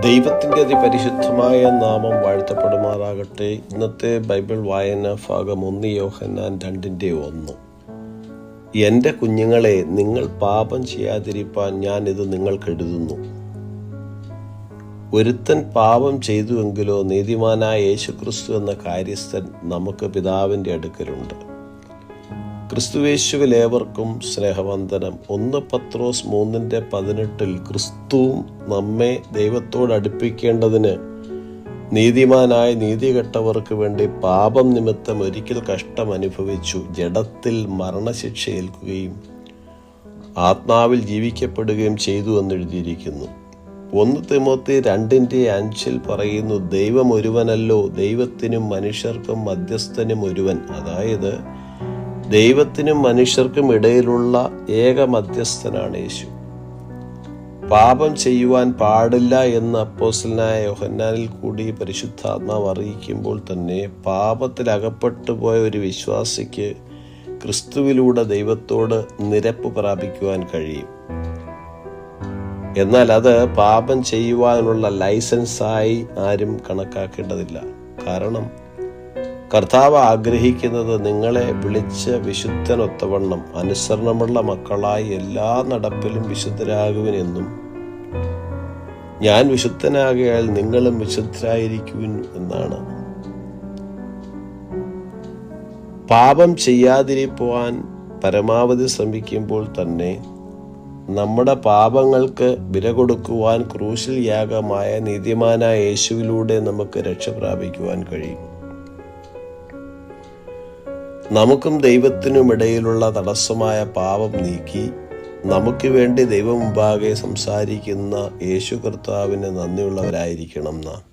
ദൈവത്തിൻ്റെ അതിപരിശുദ്ധമായ നാമം വാഴ്ത്തപ്പെടുമാറാകട്ടെ. ഇന്നത്തെ ബൈബിൾ വായന ഭാഗം 1 യോഹന്നാൻ 2:1. എൻ്റെ കുഞ്ഞുങ്ങളെ, നിങ്ങൾ പാപം ചെയ്യാതിരിപ്പാൻ ഞാൻ ഇത് നിങ്ങൾക്ക് എഴുതുന്നു. ഒരുത്തൻ പാപം ചെയ്തുവെങ്കിലോ നീതിമാനായ യേശുക്രിസ്തു എന്ന കാര്യസ്ഥൻ നമുക്ക് പിതാവിൻ്റെ അടുക്കലുണ്ട്. ക്രിസ്തുയേശുവിൽ ഏവർക്കും സ്നേഹവന്ദനം. 1 പത്രോസ് 3:18 ക്രിസ്തുവും നമ്മെ ദൈവത്തോട് അടുപ്പിക്കേണ്ടതിന് നീതിമാനായ നീതികെട്ടവർക്ക് വേണ്ടി പാപം നിമിത്തം ഒരിക്കൽ കഷ്ടം അനുഭവിച്ചു, ജഡത്തിൽ മരണശിക്ഷ ഏൽക്കുകയും ആത്മാവിൽ ജീവിക്കപ്പെടുകയും ചെയ്തു എന്നെഴുതിയിരിക്കുന്നു. 1 തിമോത്തി 2:5 പറയുന്നു, ദൈവം ഒരുവനല്ലോ, ദൈവത്തിനും മനുഷ്യർക്കും മധ്യസ്ഥനും ഒരുവൻ. അതായത് ദൈവത്തിനും മനുഷ്യർക്കും ഇടയിലുള്ള ഏക മധ്യസ്ഥനാണ് യേശു. പാപം ചെയ്യുവാൻ പാടില്ല എന്ന് അപ്പോസ്തലനായ യോഹന്നാനിൽ കൂടി പരിശുദ്ധാത്മാവ് അറിയിക്കുമ്പോൾ തന്നെ പാപത്തിൽ അകപ്പെട്ടു പോയ ഒരു വിശ്വാസിക്ക് ക്രിസ്തുവിലൂടെ ദൈവത്തോട് നിരപ്പ് പ്രാപിക്കുവാൻ കഴിയും. എന്നാൽ അത് പാപം ചെയ്യുവാനുള്ള ലൈസൻസായി ആരും കണക്കാക്കേണ്ടതില്ല. കാരണം കർത്താവ് ആഗ്രഹിക്കുന്നത് നിങ്ങളെ വിളിച്ച് വിശുദ്ധനൊത്തവണ്ണം അനുസരണമുള്ള മക്കളായി എല്ലാ നടപ്പിലും വിശുദ്ധരാകുവിനെന്നും ഞാൻ വിശുദ്ധനാകയാൽ നിങ്ങളും വിശുദ്ധരായിരിക്കുവിൻ എന്നാണ്. പാപം ചെയ്യാതിരിക്കുവാൻ പരമാവധി ശ്രമിക്കുമ്പോൾ തന്നെ നമ്മുടെ പാപങ്ങൾക്ക് വില കൊടുക്കുവാൻ ക്രൂശിൽ യാഗമായ നീതിമാനായ യേശുവിലൂടെ നമുക്ക് രക്ഷ പ്രാപിക്കുവാൻ കഴിയും. നമുക്കും ദൈവത്തിനും ഇടയിലുള്ള തടസ്സമായ പാപം നീക്കി നമുക്ക് വേണ്ടി ദൈവം മുമ്പാകെ സംസാരിക്കുന്ന യേശു കർത്താവിന് നന്ദിയുള്ളവരായിരിക്കണം നാം.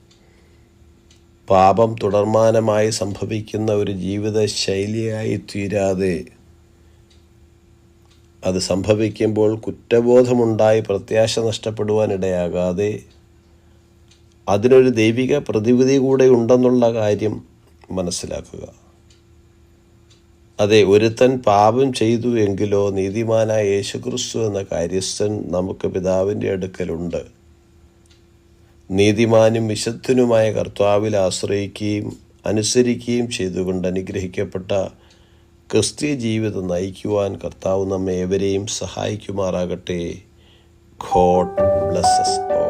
പാപം തുടർമാനമായി സംഭവിക്കുന്ന ഒരു ജീവിത ശൈലിയായി തീരാതെ, അത് സംഭവിക്കുമ്പോൾ കുറ്റബോധമുണ്ടായി പ്രത്യാശ നഷ്ടപ്പെടുവാനിടയാകാതെ അതിനൊരു ദൈവിക പ്രതിവിധി കൂടെ ഉണ്ടെന്നുള്ള കാര്യം മനസ്സിലാക്കുക. അതെ, ഒരുത്തൻ പാപം ചെയ്തു എങ്കിലോ നീതിമാനായ യേശുക്രിസ്തു എന്ന കാര്യസ്ഥൻ നമുക്ക് പിതാവിൻ്റെ അടുക്കലുണ്ട്. നീതിമാനും വിശുദ്ധനുമായ കർത്താവിൽ ആശ്രയിക്കുകയും അനുസരിക്കുകയും ചെയ്തുകൊണ്ട് അനുഗ്രഹിക്കപ്പെട്ട ക്രിസ്തീയ ജീവിതം നയിക്കുവാൻ കർത്താവ് നമ്മെ ഏവരെയും സഹായിക്കുമാറാകട്ടെ. God bless us all.